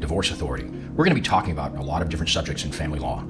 Divorce Authority. We're going to be talking about a lot of different subjects in family law.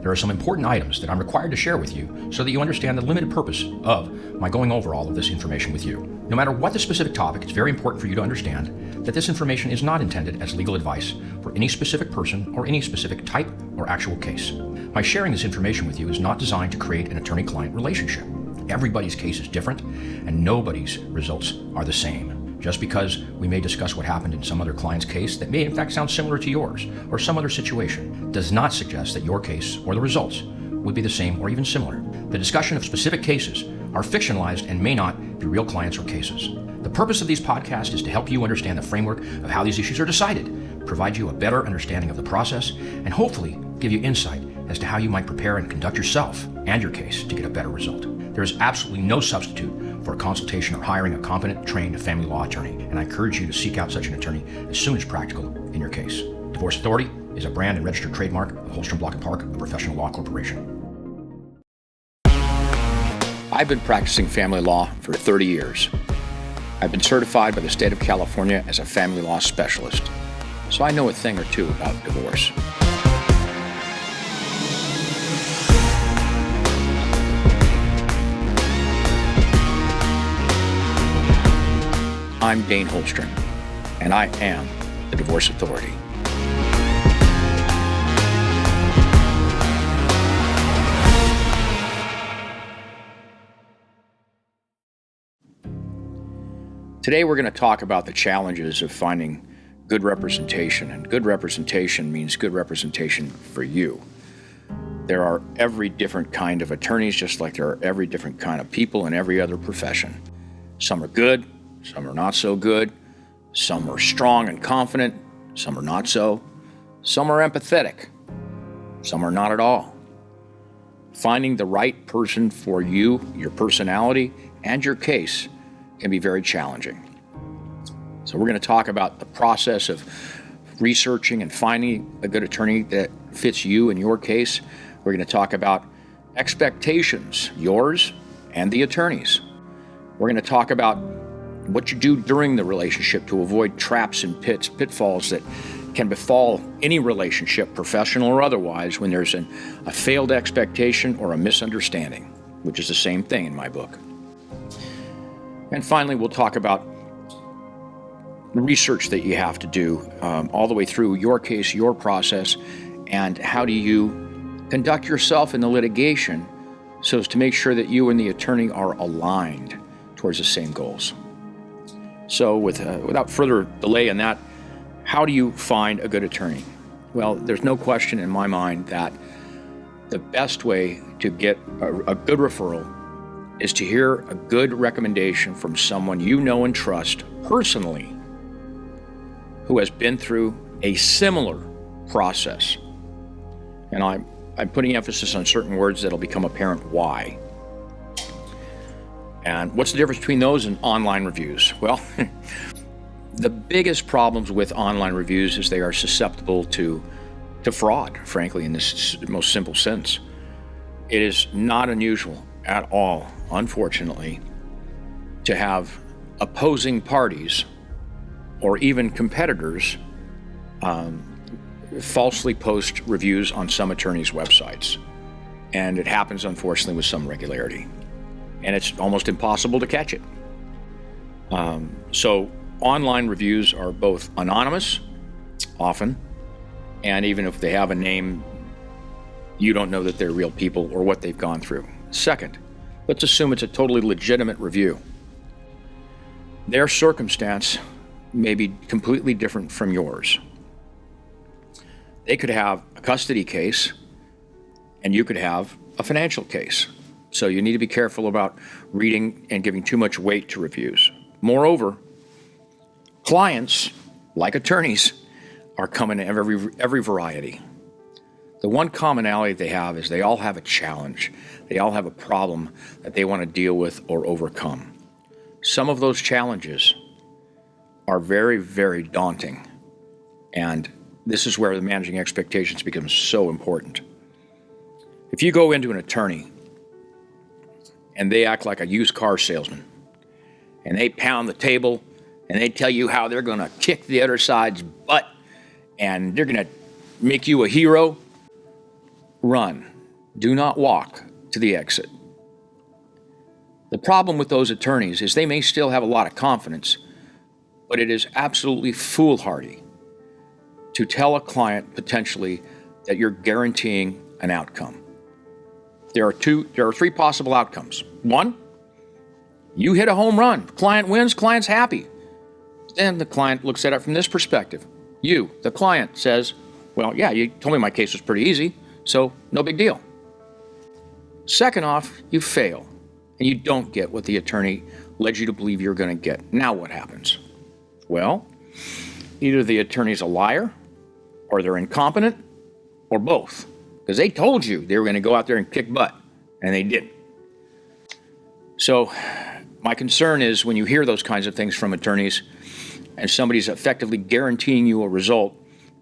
There are some important items that I'm required to share with you so that you understand the limited purpose of my going over all of this information with you. No matter what the specific topic, it's very important for you to understand that this information is not intended as legal advice for any specific person or any specific type or actual case. My sharing this information with you is not designed to create an attorney-client relationship. Everybody's case is different, and nobody's results are the same. Just because we may discuss what happened in some other client's case that may in fact sound similar to yours or some other situation does not suggest that your case or the results would be the same or even similar. The discussion of specific cases are fictionalized and may not be real clients or cases. The purpose of these podcasts is to help you understand the framework of how these issues are decided, provide you a better understanding of the process, and hopefully give you insight as to how you might prepare and conduct yourself and your case to get a better result. There is absolutely no substitute for a consultation or hiring a competent, trained family law attorney, and I encourage you to seek out such an attorney as soon as practical in your case. Divorce Authority is a brand and registered trademark of Holstrom, Block & Park, a professional law corporation. I've been practicing family law for 30 years. I've been certified by the state of California as a family law specialist, so I know a thing or two about divorce. I'm Dayn Holstrom, and I am the Divorce Authority. Today we're going to talk about the challenges of finding good representation, and good representation means good representation for you. There are every different kind of attorneys, just like there are every different kind of people in every other profession. Some are good, some are not so good. Some are strong and confident. Some are not so. Some are empathetic. Some are not at all. Finding the right person for you, your personality, and your case can be very challenging. So we're going to talk about the process of researching and finding a good attorney that fits you and your case. We're going to talk about expectations, yours and the attorney's. We're going to talk about what you do during the relationship to avoid traps and pitfalls that can befall any relationship, professional or otherwise, when there's a failed expectation or a misunderstanding, which is the same thing in my book. And finally, we'll talk about the research that you have to do all the way through your case, your process, and how do you conduct yourself in the litigation so as to make sure that you and the attorney are aligned towards the same goals. So without further delay in that, how do you find a good attorney? Well, there's no question in my mind that the best way to get a good referral is to hear a good recommendation from someone you know and trust personally who has been through a similar process. And I'm putting emphasis on certain words that'll become apparent why. And what's the difference between those and online reviews? Well, the biggest problems with online reviews is they are susceptible to fraud, frankly, in this most simple sense. It is not unusual at all, unfortunately, to have opposing parties or even competitors falsely post reviews on some attorneys' websites. And it happens, unfortunately, with some regularity. And it's almost impossible to catch it. So online reviews are both anonymous, often, and even if they have a name, you don't know that they're real people or what they've gone through. Second, let's assume it's a totally legitimate review. Their circumstance may be completely different from yours. They could have a custody case, and you could have a financial case. So you need to be careful about reading and giving too much weight to reviews. Moreover, clients, like attorneys, are coming in every variety. The one commonality they have is they all have a challenge. They all have a problem that they want to deal with or overcome. Some of those challenges are very, very daunting. And this is where the managing expectations becomes so important. If you go into an attorney and they act like a used car salesman, and they pound the table, and they tell you how they're going to kick the other side's butt and they're going to make you a hero, run. Do not walk to the exit. The problem with those attorneys is they may still have a lot of confidence, but it is absolutely foolhardy to tell a client potentially that you're guaranteeing an outcome. There are three possible outcomes. One, you hit a home run. Client wins, client's happy. Then the client looks at it from this perspective. You, the client, says, well, yeah, you told me my case was pretty easy, so no big deal. Second off, you fail, and you don't get what the attorney led you to believe you're going to get. Now what happens? Well, either the attorney's a liar, or they're incompetent, or both, because they told you they were going to go out there and kick butt, and they didn't. So my concern is when you hear those kinds of things from attorneys and somebody's effectively guaranteeing you a result,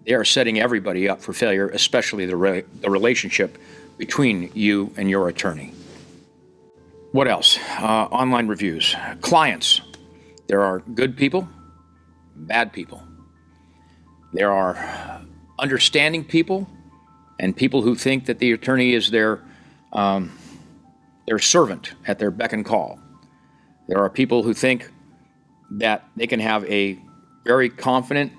they are setting everybody up for failure, especially the relationship between you and your attorney. What else? Online reviews. Clients. There are good people, bad people. There are understanding people and people who think that the attorney is their servant at their beck and call. There are people who think that they can have a very confident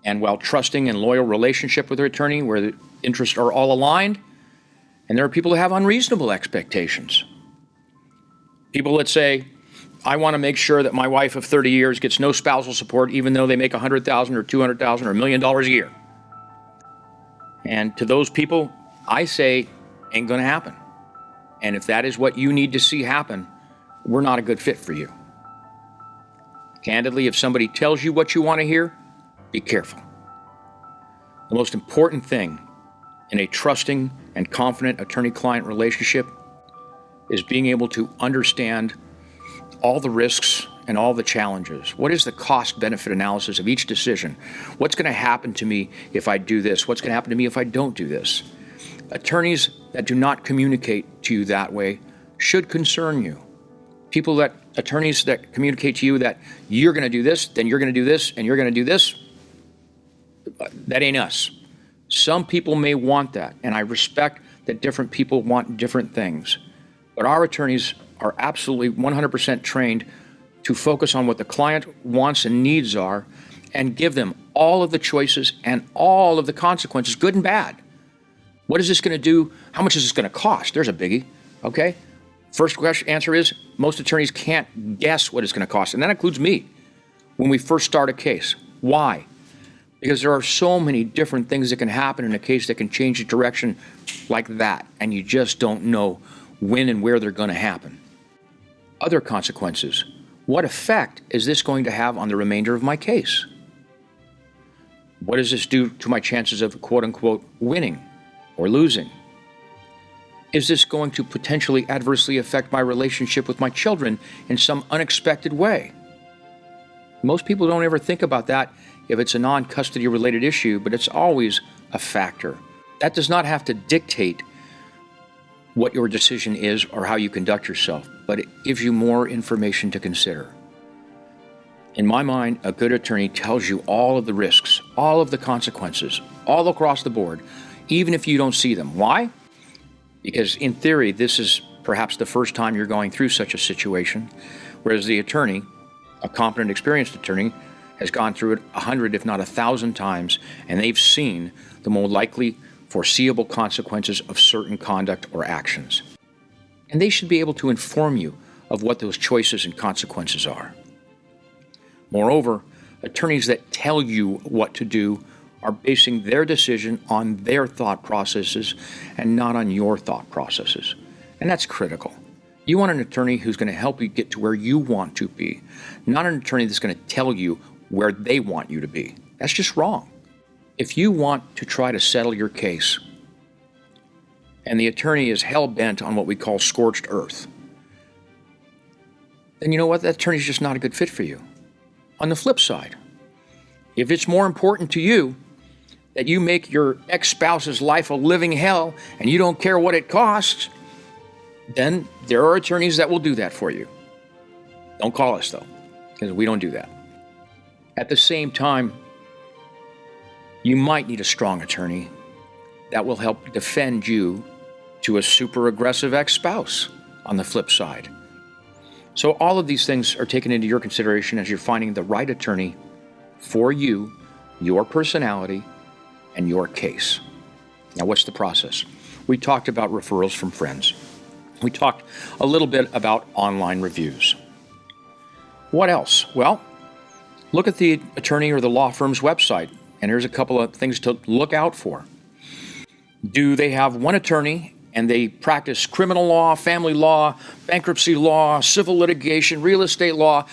and trusting and loyal relationship with their attorney where the interests are all aligned. And there are people who have unreasonable expectations. People that say, I want to make sure that my wife of 30 years gets no spousal support even though they make $100,000 or $200,000 or $1 million a year. And to those people, I say, ain't going to happen. And if that is what you need to see happen, we're not a good fit for you. Candidly, if somebody tells you what you want to hear, be careful. The most important thing in a trusting and confident attorney-client relationship is being able to understand all the risks and all the challenges. What is the cost-benefit analysis of each decision? What's going to happen to me if I do this? What's going to happen to me if I don't do this? Attorneys that do not communicate to you that way should concern you. Attorneys that communicate to you that you're going to do this, then you're going to do this, and you're going to do this, that ain't us. Some people may want that, and I respect that different people want different things. But our attorneys are absolutely 100% trained to focus on what the client wants and needs are and give them all of the choices and all of the consequences, good and bad. What is this going to do? How much is this going to cost? There's a biggie, okay? First answer is most attorneys can't guess what it's going to cost, and that includes me when we first start a case. Why? Because there are so many different things that can happen in a case that can change the direction like that, and you just don't know when and where they're going to happen. Other consequences. What effect is this going to have on the remainder of my case? What does this do to my chances of quote-unquote winning or losing? Is this going to potentially adversely affect my relationship with my children in some unexpected way? Most people don't ever think about that if it's a non-custody related issue, but it's always a factor. That does not have to dictate what your decision is or how you conduct yourself, but it gives you more information to consider. In my mind, a good attorney tells you all of the risks, all of the consequences, all across the board, even if you don't see them. Why? Because in theory, this is perhaps the first time you're going through such a situation, whereas the attorney, a competent, experienced attorney, has gone through it 100, if not 1,000 times, and they've seen the more likely foreseeable consequences of certain conduct or actions. And they should be able to inform you of what those choices and consequences are. Moreover, attorneys that tell you what to do are basing their decision on their thought processes and not on your thought processes. And that's critical. You want an attorney who's going to help you get to where you want to be, not an attorney that's going to tell you where they want you to be. That's just wrong. If you want to try to settle your case and the attorney is hell-bent on what we call scorched earth, then you know what? That attorney's just not a good fit for you. On the flip side, if it's more important to you that you make your ex-spouse's life a living hell and you don't care what it costs, then there are attorneys that will do that for you. Don't call us, though, because we don't do that. At the same time, You might need a strong attorney that will help defend you to a super aggressive ex-spouse on the flip side. So all of these things are taken into your consideration as you're finding the right attorney for you, your personality, and your case. Now, what's the process? We talked about referrals from friends. We talked a little bit about online reviews. What else? Well, look at the attorney or the law firm's website, and here's a couple of things to look out for. Do they have one attorney and they practice criminal law, family law, bankruptcy law, civil litigation, real estate law,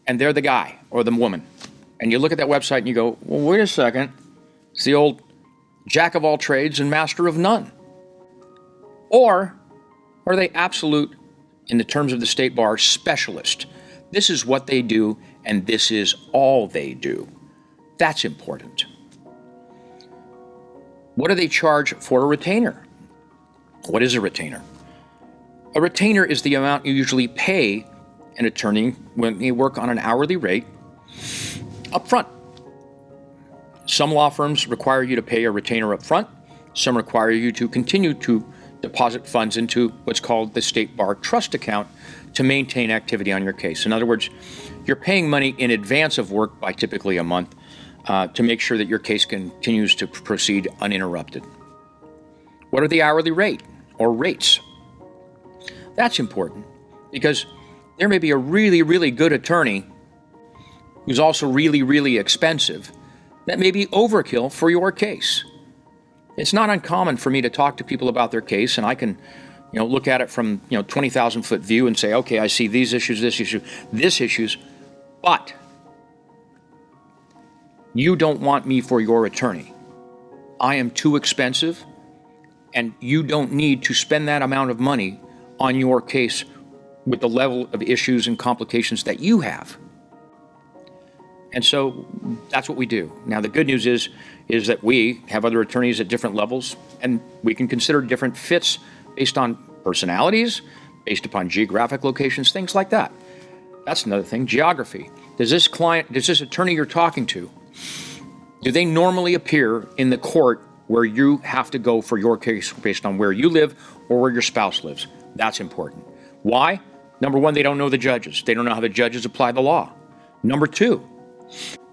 and they're the guy or the woman? And you look at that website and you go, well, wait a second. It's the old jack of all trades and master of none. Or are they absolute, in the terms of the state bar, specialist? This is what they do, and this is all they do. That's important. What do they charge for a retainer? What is a retainer? A retainer is the amount you usually pay an attorney when they work on an hourly rate up front. Some law firms require you to pay a retainer up front. Some require you to continue to deposit funds into what's called the State Bar Trust account to maintain activity on your case. In other words, you're paying money in advance of work by typically a month to make sure that your case continues to proceed uninterrupted. What are the hourly rate or rates? That's important because there may be a really, really good attorney who's also really, really expensive that may be overkill for your case. It's not uncommon for me to talk to people about their case, and I can, look at it from, 20,000 foot view and say, okay, I see these issues, this issues, but you don't want me for your attorney. I am too expensive, and you don't need to spend that amount of money on your case with the level of issues and complications that you have. And so that's what we do. Now, the good news is that we have other attorneys at different levels, and we can consider different fits based on personalities, based upon geographic locations, things like that. That's another thing, geography. Does this attorney you're talking to, do they normally appear in the court where you have to go for your case based on where you live or where your spouse lives? That's important. Why? Number one, they don't know the judges. They don't know how the judges apply the law. Number two,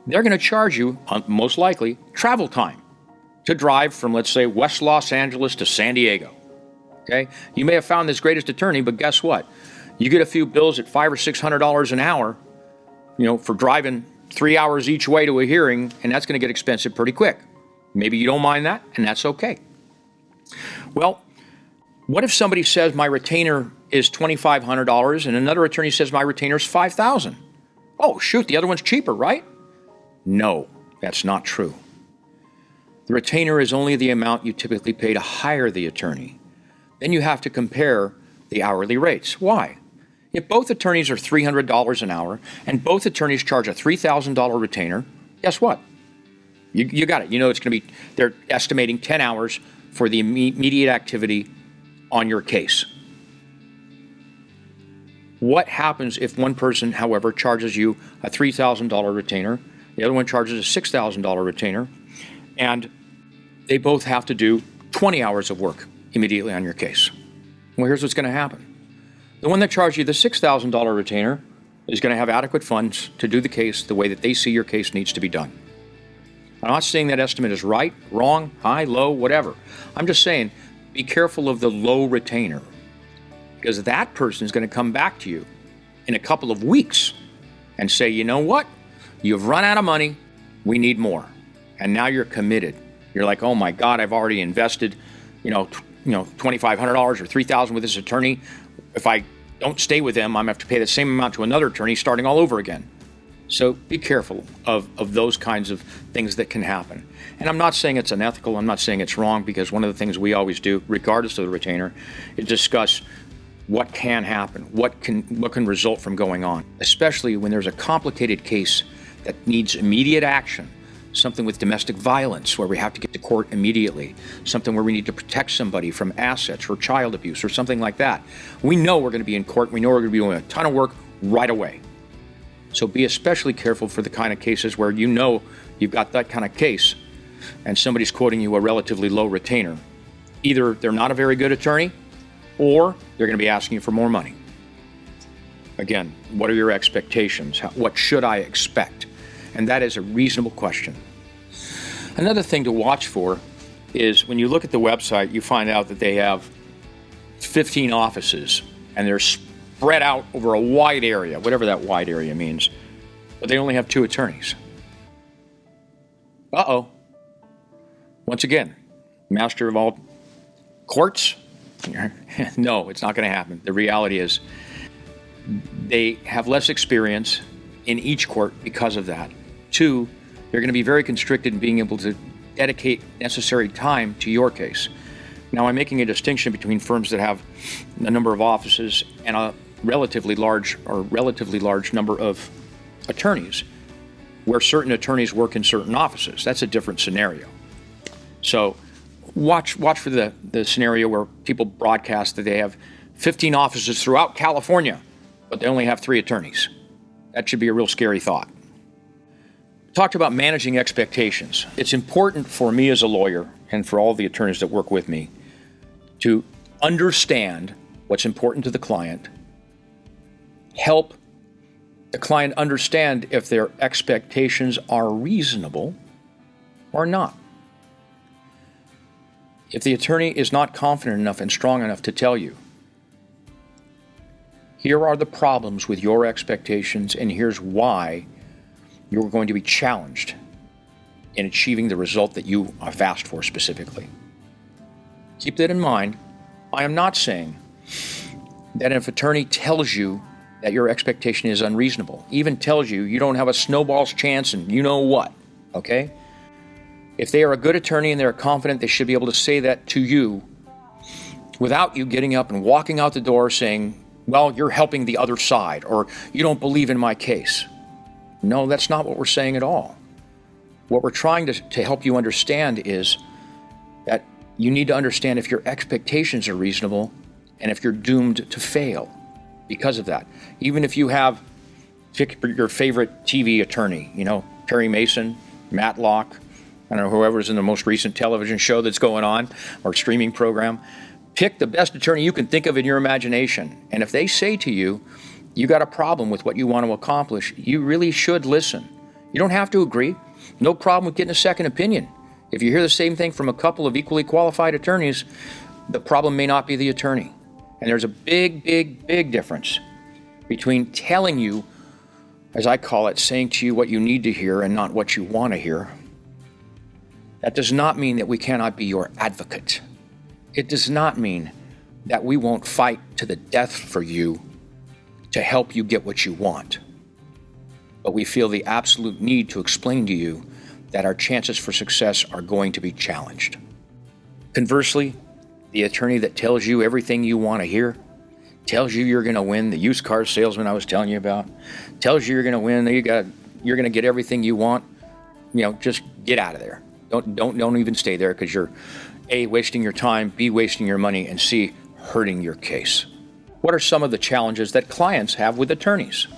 they're going to charge you, most likely, travel time to drive from, let's say, West Los Angeles to San Diego. Okay? You may have found this greatest attorney, but guess what? You get a few bills at $500 or $600 an hour, for driving 3 hours each way to a hearing, and that's going to get expensive pretty quick. Maybe you don't mind that, and that's okay. Well, what if somebody says my retainer is $2,500 and another attorney says my retainer is $5,000? Oh, shoot, the other one's cheaper, right? No, that's not true. The retainer is only the amount you typically pay to hire the attorney. Then you have to compare the hourly rates. Why? If both attorneys are $300 an hour and both attorneys charge a $3,000 retainer, guess what? You got it. It's going to be, they're estimating 10 hours for the immediate activity on your case. What happens if one person, however, charges you a $3,000 retainer, the other one charges a $6,000 retainer, and they both have to do 20 hours of work immediately on your case? Well, here's what's going to happen. The one that charged you the $6,000 retainer is going to have adequate funds to do the case the way that they see your case needs to be done. I'm not saying that estimate is right, wrong, high, low, whatever. I'm just saying be careful of the low retainer, because that person is going to come back to you in a couple of weeks and say, you know what? You've run out of money. We need more. And now you're committed. You're like, oh my God, I've already invested, $2,500 or $3,000 with this attorney. If I don't stay with them, I'm going to have to pay the same amount to another attorney starting all over again. So be careful of those kinds of things that can happen. And I'm not saying it's unethical. I'm not saying it's wrong, because one of the things we always do, regardless of the retainer, is discuss what can happen, what can result from going on, especially when there's a complicated case that needs immediate action, something with domestic violence where we have to get to court immediately, something where we need to protect somebody from assets or child abuse or something like that. We know we're going to be in court. We know we're going to be doing a ton of work right away. So be especially careful for the kind of cases where you've got that kind of case and somebody's quoting you a relatively low retainer, either they're not a very good attorney or they're going to be asking you for more money. Again, what are your expectations? What should I expect? And that is a reasonable question. Another thing to watch for is when you look at the website, you find out that they have 15 offices and they're spread out over a wide area, whatever that wide area means, but they only have 2 attorneys. Uh-oh. Once again, master of all courts? No, it's not going to happen. The reality is they have less experience in each court because of that. 2, they're going to be very constricted in being able to dedicate necessary time to your case. Now, I'm making a distinction between firms that have a number of offices and a relatively large number of attorneys, where certain attorneys work in certain offices. That's a different scenario. So watch for the scenario where people broadcast that they have 15 offices throughout California, but they only have 3 attorneys. That should be a real scary thought. Talked about managing expectations. It's important for me as a lawyer and for all the attorneys that work with me to understand what's important to the client, help the client understand if their expectations are reasonable or not. If the attorney is not confident enough and strong enough to tell you, here are the problems with your expectations and here's why you're going to be challenged in achieving the result that you have asked for specifically. Keep that in mind. I am not saying that if an attorney tells you that your expectation is unreasonable, even tells you you don't have a snowball's chance and you know what, okay? If they are a good attorney and they're confident, they should be able to say that to you without you getting up and walking out the door saying, well, you're helping the other side, or you don't believe in my case. No, that's not what we're saying at all. What we're trying to help you understand is that you need to understand if your expectations are reasonable and if you're doomed to fail because of that. Even if you have, pick your favorite TV attorney, Perry Mason, Matlock, I don't know, whoever's in the most recent television show that's going on or streaming program, pick the best attorney you can think of in your imagination. And if they say to you, you got a problem with what you want to accomplish, you really should listen. You don't have to agree. No problem with getting a second opinion. If you hear the same thing from a couple of equally qualified attorneys, the problem may not be the attorney. And there's a big, big, big difference between telling you, as I call it, saying to you what you need to hear and not what you want to hear. That does not mean that we cannot be your advocate. It does not mean that we won't fight to the death for you to help you get what you want. But we feel the absolute need to explain to you that our chances for success are going to be challenged. Conversely, the attorney that tells you everything you want to hear, tells you you're going to win, the used car salesman I was telling you about, tells you you're going to win, you're going to get everything you want, just get out of there. Don't even stay there, because you're A, wasting your time, B, wasting your money, and C, hurting your case. What are some of the challenges that clients have with attorneys?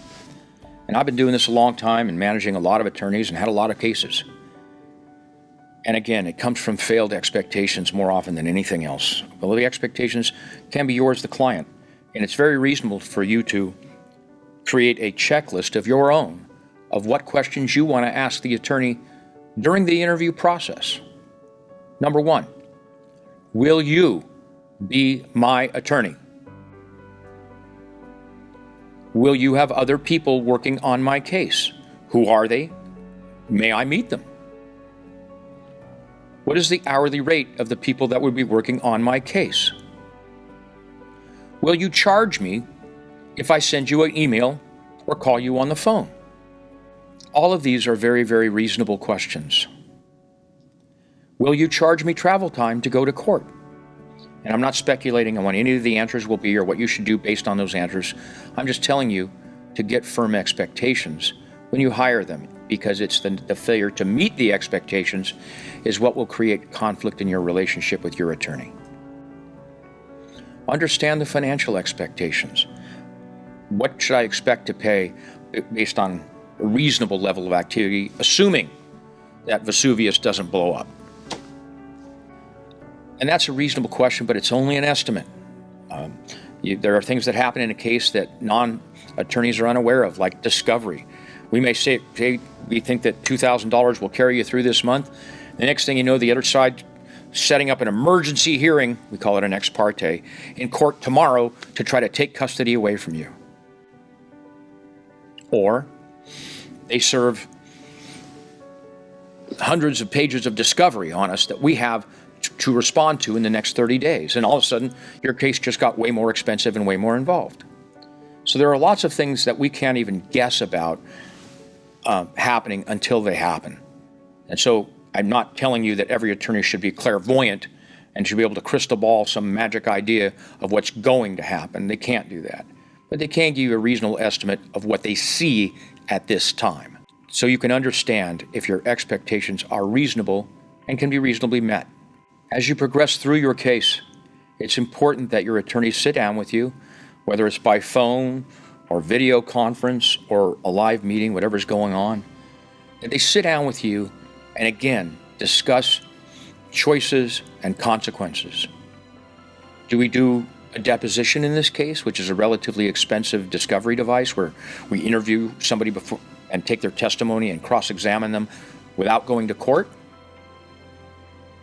And I've been doing this a long time and managing a lot of attorneys and had a lot of cases. And again, it comes from failed expectations more often than anything else. Well, the expectations can be yours, the client. And it's very reasonable for you to create a checklist of your own of what questions you want to ask the attorney during the interview process. Number 1, will you be my attorney? Will you have other people working on my case? Who are they? May I meet them? What is the hourly rate of the people that would be working on my case? Will you charge me if I send you an email or call you on the phone? All of these are very, very reasonable questions. Will you charge me travel time to go to court? And I'm not speculating on what any of the answers will be or what you should do based on those answers. I'm just telling you to get firm expectations when you hire them, because it's the failure to meet the expectations is what will create conflict in your relationship with your attorney. Understand the financial expectations. What should I expect to pay based on a reasonable level of activity, assuming that Vesuvius doesn't blow up? And that's a reasonable question, but it's only an estimate. There are things that happen in a case that non-attorneys are unaware of, like discovery. We may say we think that $2,000 will carry you through this month. The next thing you know, the other side setting up an emergency hearing, we call it an ex parte, in court tomorrow to try to take custody away from you. Or they serve hundreds of pages of discovery on us that we have to respond to in the next 30 days. And all of a sudden, your case just got way more expensive and way more involved. So there are lots of things that we can't even guess about happening until they happen. And so I'm not telling you that every attorney should be clairvoyant and should be able to crystal ball some magic idea of what's going to happen. They can't do that. But they can give you a reasonable estimate of what they see at this time. So you can understand if your expectations are reasonable and can be reasonably met. As you progress through your case, it's important that your attorneys sit down with you, whether it's by phone or video conference or a live meeting, whatever's going on, that they sit down with you and again, discuss choices and consequences. Do we do a deposition in this case, which is a relatively expensive discovery device where we interview somebody before and take their testimony and cross-examine them without going to court?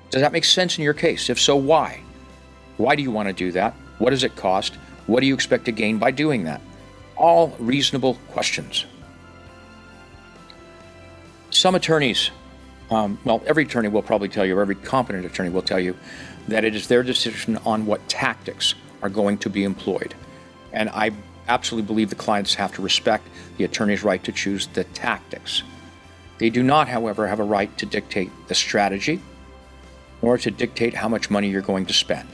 Does that make sense in your case? If so, why? Why do you want to do that? What does it cost? What do you expect to gain by doing that? All reasonable questions. Some attorneys, every attorney will probably tell you, or every competent attorney will tell you, that it is their decision on what tactics are going to be employed. And I absolutely believe the clients have to respect the attorney's right to choose the tactics. They do not, however, have a right to dictate the strategy, nor to dictate how much money you're going to spend.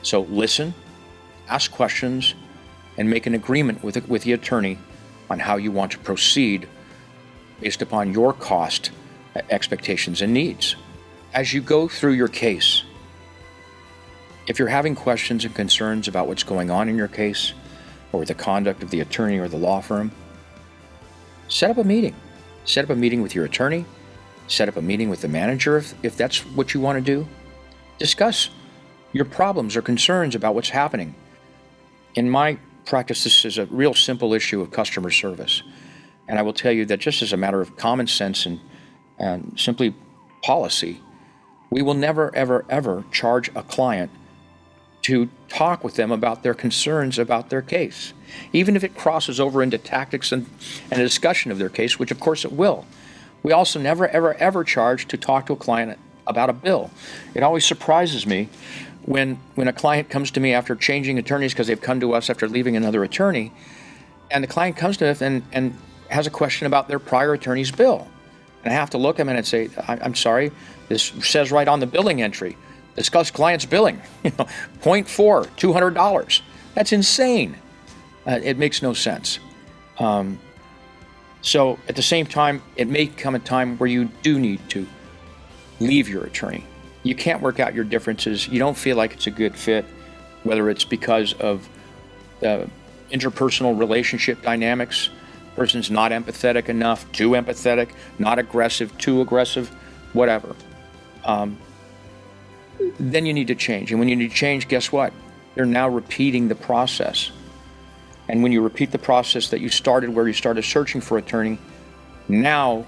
So listen, ask questions, and make an agreement with the attorney on how you want to proceed based upon your cost, expectations, and needs. As you go through your case, if you're having questions and concerns about what's going on in your case, or the conduct of the attorney or the law firm, set up a meeting. Set up a meeting with your attorney. Set up a meeting with the manager if that's what you want to do. Discuss your problems or concerns about what's happening. In my practice, this is a real simple issue of customer service. And I will tell you that just as a matter of common sense and simply policy, we will never, ever, ever charge a client to talk with them about their concerns about their case, even if it crosses over into tactics and a discussion of their case, which of course it will. We also never, ever, ever charge to talk to a client about a bill. It always surprises me when a client comes to me after changing attorneys because they've come to us after leaving another attorney, and the client comes to us and has a question about their prior attorney's bill. And I have to look at them and say, I'm sorry, this says right on the billing entry, discuss client's billing, point $4, $200. That's insane. It makes no sense. So at the same time, it may come a time where you do need to leave your attorney. You can't work out your differences. You don't feel like it's a good fit, whether it's because of interpersonal relationship dynamics, person's not empathetic enough, too empathetic, not aggressive, too aggressive, whatever. Then you need to change. And when you need to change, guess what? You're now repeating the process. And when you repeat the process that you started where you started searching for attorney, now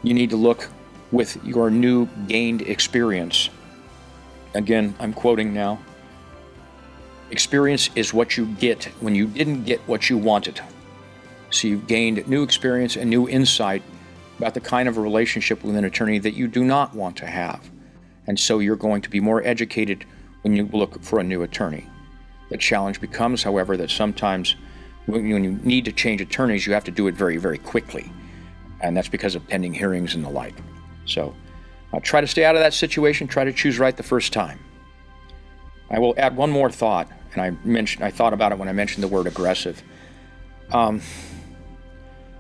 you need to look with your new gained experience. Again, I'm quoting now. Experience is what you get when you didn't get what you wanted. So you've gained new experience and new insight about the kind of a relationship with an attorney that you do not want to have. And so you're going to be more educated when you look for a new attorney. The challenge becomes, however, that sometimes when you need to change attorneys, you have to do it very, very quickly. And that's because of pending hearings and the like. So try to stay out of that situation. Try to choose right the first time. I will add one more thought, and I thought about it when I mentioned the word aggressive.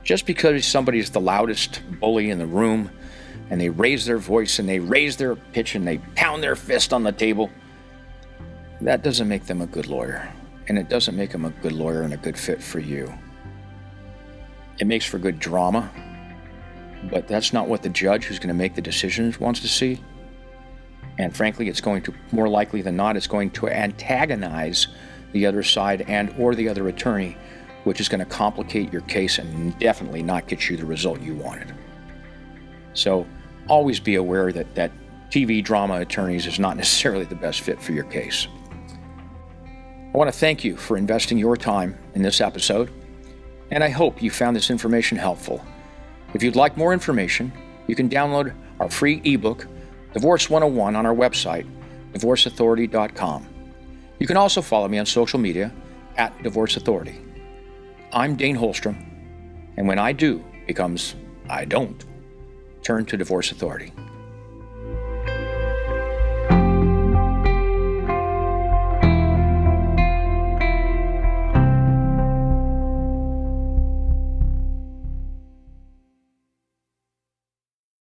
Just because somebody's the loudest bully in the room, and they raise their voice and they raise their pitch and they pound their fist on the table, that doesn't make them a good lawyer. And it doesn't make them a good lawyer and a good fit for you. It makes for good drama. but that's not what the judge who's going to make the decisions wants to see. And frankly, it's going to, more likely than not, it's going to antagonize the other side and or the other attorney, which is going to complicate your case and definitely not get you the result you wanted. So always be aware that TV drama attorneys is not necessarily the best fit for your case. I want to thank you for investing your time in this episode, and I hope you found this information helpful. If you'd like more information, you can download our free ebook, Divorce 101, on our website, divorceauthority.com. You can also follow me on social media at Divorce Authority. I'm Dayn Holstrom, and when I do becomes I don't, turn to Divorce Authority.